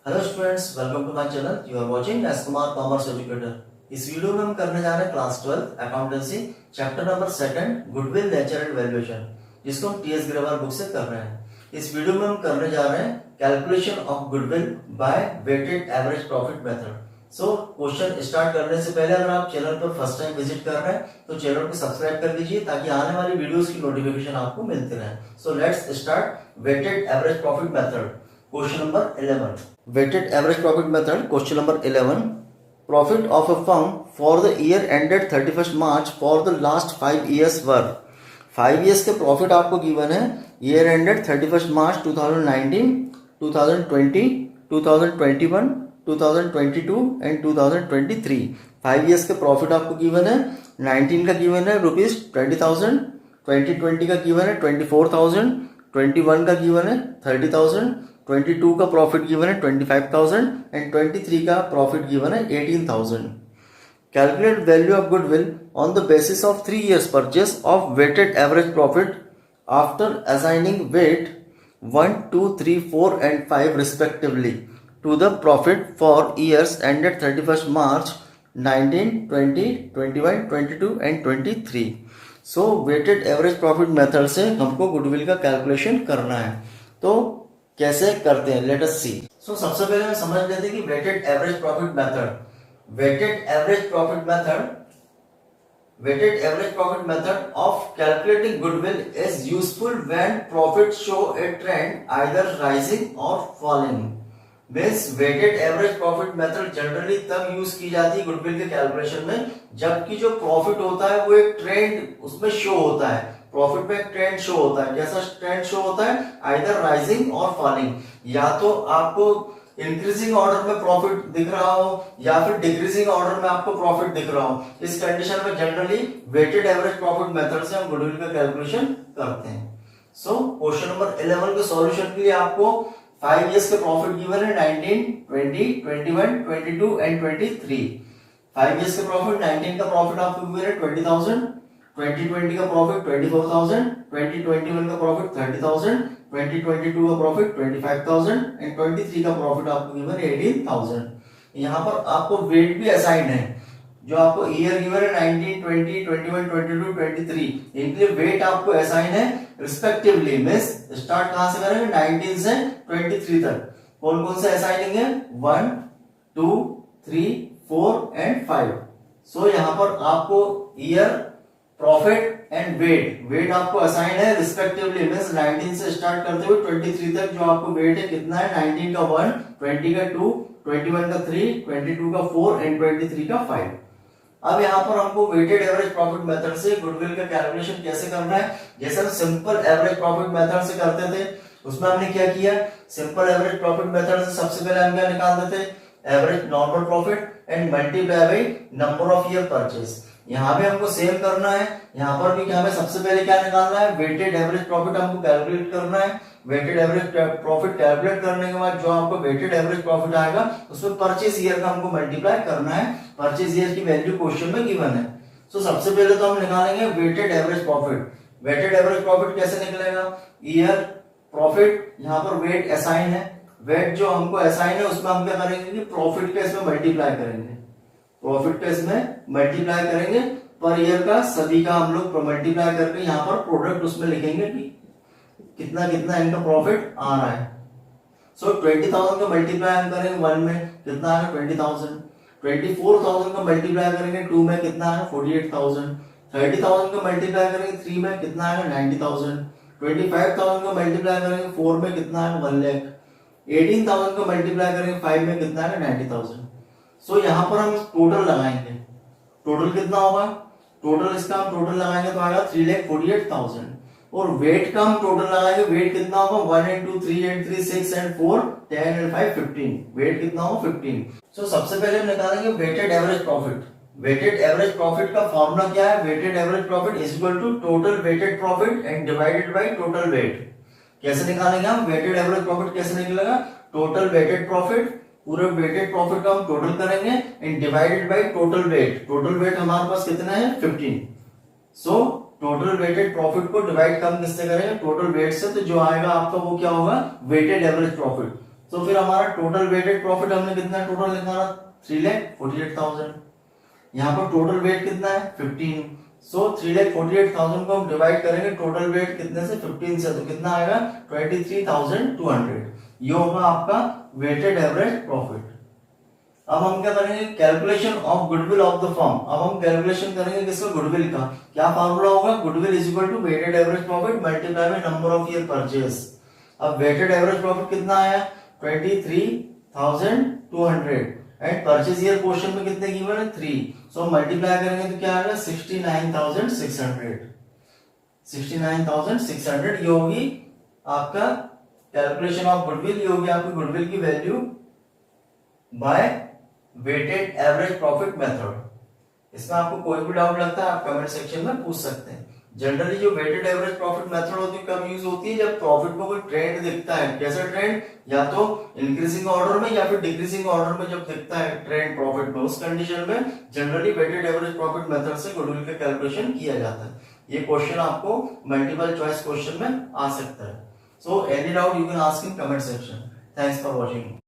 Hello students, welcome to my channel. You are watching S Kumar commerce educator. इस video में हम करने जा रहे हैं class 12 accountancy chapter number 2 goodwill nature and valuation, जिसको हम टीएस ग्रेवाल बुक से कर रहे हैं। इस वीडियो में हम करने जा रहे हैं calculation of goodwill by weighted average profit method. So question start करने से पहले अगर आप चैनल पर फर्स्ट टाइम विजिट कर रहे हैं तो चैनल को सब्सक्राइब कर लीजिए ताकि आने वाली वीडियोस की नोटिफिकेशन आपको मिलती रहे। So let's start weighted average profit method. Question number 11. Weighted average profit method. Question number 11. Profit of a firm for the year ended 31st March for the last 5 years were 5 years के profit आपको given है year ended 31st March 2019, 2020, 2021, 2022 and 2023। 5 years के profit आपको given है। 19 का given है ₹20,000, 2020 का given है 24,000, 21 का गिवन है 30,000, 22 का प्रॉफिट गिवन है 25,000 एंड 23 का प्रॉफिट गिवन है 18,000। Calculate value of goodwill on the basis of 3 years purchase of weighted average profit after assigning weight 1, 2, 3, 4 and 5 respectively to the profit for years ended 31st March 19, 20, 21, 22 and 23। So weighted average profit method से हमको goodwill का calculation करना है। तो कैसे करते हैं, let us सी। सो सबसे पहले हम समझ लेते हैं कि weighted average profit method. Weighted average profit method of calculating goodwill is useful when profit show a trend either rising और falling. Means weighted average profit method generally तब यूज की जाती है गुडविल के कैलकुलेशन में जबकि जो प्रॉफिट होता है वो एक ट्रेंड उसमें शो होता है। प्रॉफिट में एक ट्रेंड शो होता है। कैसा ट्रेंड शो होता है? आइदर राइजिंग और फॉलिंग। या तो आपको इंक्रीजिंग ऑर्डर में प्रॉफिट दिख रहा हो या फिर डिक्रीजिंग ऑर्डर में आपको प्रॉफिट दिख रहा हो। इस कंडीशन में generally weighted average profit method से हम गुडविल का कैलकुलेशन करते हैं। सो क्वेश्चन नंबर 11 के सॉल्यूशन के लिए आपको 5 years के प्रॉफिट गिवन है 19, 20, 21, 22 एंड 23। 5 years के प्रॉफिट 19 का प्रॉफिट आपको गिवन है 20,000, 2020 का प्रॉफिट 24,000, 2021 का प्रॉफिट 30,000, 2022 का प्रॉफिट 25,000 एंड 23 का प्रॉफिट आपको गिवन है 18,000। यहाँ पर आपको वेट भी असाइन है। जो आपको ईयर गिवन है 19, 20, 21, 22, 23, इनके लिए वेट आपको असाइन है रिस्पेक्टिवली। मींस स्टार्ट कहां से करेंगे? 19 से 23 तक। कौन कौन से असाइनिंग है? 1, 2, 3, 4 एंड 5। सो यहाँ पर आपको ईयर, प्रॉफिट एंड वेट आपको असाइन है रिस्पेक्टिवली। मींस 19 से स्टार्ट करते हुए 23 तक जो आपको वेट है कितना है? 19 का 1, 20 का 2, 21 का 3, 22 का 4 एंड 23 का 5। अब यहाँ पर हमको वेटेड एवरेज प्रॉफिट मेथड से गुडविल का कैलकुलेशन कैसे करना है? जैसे हम सिंपल एवरेज प्रॉफिट मेथड से करते थे उसमें हमने क्या किया? सिंपल एवरेज प्रॉफिट मेथड से सबसे पहले हम क्या निकाल देते? Average normal profit and multiply by number of year purchase. यहाँ पे हमको सेम करना है। यहाँ पर भी हमें सबसे पहले क्या निकालना है? वेटेड एवरेज प्रॉफिट हमको कैलकुलेट करना है। वेटेड एवरेज प्रॉफिट कैलकुलेट करने के बाद जो आपको वेटेड एवरेज प्रॉफिट आएगा उसमें परचेस ईयर का हमको मल्टीप्लाई करना है। परचेस ईयर की वैल्यू क्वेश्चन में गिवन है। सो सबसे पहले तो हम निकालेंगे weighted average profit. Weighted average profit कैसे निकलेगा? ईयर, प्रॉफिट, यहाँ पर वेट असाइन है। वेट जो हमको असाइन है उसमें हम क्या करेंगे कि प्रॉफिट का इसमें मल्टीप्लाई करेंगे। प्रॉफिट का इसमें मल्टीप्लाई करेंगे पर ईयर का सभी का हम लोग मल्टीप्लाई करके यहाँ पर प्रोडक्ट उसमें लिखेंगे कि कितना कितना इनका प्रॉफिट आ रहा है। सो 20,000 का मल्टीप्लाई हम करेंगे 1 में, कितना है? 20,000। 24,000 का मल्टीप्लाई करेंगे 2 में, कितना है? 48,000। 30,000 का मल्टीप्लाई करेंगे 3 में, कितना है? 90,000। 25,000 का मल्टीप्लाई करेंगे 4 में, कितना है? 1 लाख। 18,000 का मल्टीप्लाई करेंगे 5 में, कितना है? 90,000। सो यहाँ पर हम टोटल लगाएंगे। टोटल कितना होगा? टोटल इसका हम टोटल लगाएंगे तो आएगा 3,48,000। और वेट का हम टोटल लगाएंगे। वेट कितना होगा? 1 and 2, 3 and 3, 6 and 4, 10 and 5, 15। Weight कितना होगा? 15। सो सबसे पहले हम निकालेंगे weighted average profit. Weighted average profit का फॉर्मूला क्या है? Weighted average profit is equal to total weighted profit and divided by total weight. कैसे निकालेंगे हम? वेटेड एवरेज प्रॉफिट कैसे निकलेगा? टोटल वेटेड प्रॉफिट, पूरे वेटेड प्रॉफिट का हम टोटल करेंगे and divided by total weight. Total weight हमारे पास कितना है? 15। सो टोटल वेटेड प्रॉफिट को डिवाइड हम किससे करेंगे? टोटल वेट से। तो जो आएगा आपका वो क्या होगा? Weighted average profit. तो फिर हमारा टोटल वेटेड प्रॉफिट हमने कितना टोटल निकाला 3,48,000। यहाँ पर टोटल वेट कितना है 15। सो 3,48,000 को हम डिवाइड करेंगे टोटल वेट कितने से 15 से, तो कितना आएगा 23,200। ये होगा आपका वेटेड एवरेज प्रॉफिट। अब हम क्या करेंगे calculation of goodwill of the firm. अब हम कैलकुलेशन करेंगे किसका गुडविल का। क्या फार्मूला होगा goodwill is equal to weighted average profit multiply by number of year purchase. अब वेटेड एवरेज प्रॉफिट कितना आया 23,200 एंड परचेज ईयर पोर्शन में कितने गिवन है 3। सो मल्टीप्लाई करेंगे तो क्या आएगा 69,600। 69,600 ये होगी आपका कैलकुलेशन ऑफ गुडविल, ये होगी आपकी गुडविल की value by weighted average profit method. इसमें आपको कोई भी डाउट लगता है आप कमेंट सेक्शन में पूछ सकते हैं। जनरली जो वेटेड एवरेज प्रॉफिट मेथड होती है कब यूज होती है जब प्रॉफिट में कोई ट्रेंड दिखता है। कैसा ट्रेंड, या तो इंक्रीजिंग ऑर्डर में या फिर डिक्रीजिंग ऑर्डर में जब दिखता है ट्रेंड प्रॉफिट में, उस कंडीशन में generally weighted average profit method से गुडविल का कैलकुलेशन किया जाता है। ये क्वेश्चन आपको मल्टीपल चॉइस क्वेश्चन में आ सकता है। So any doubt you can ask in comment section. Thanks for watching.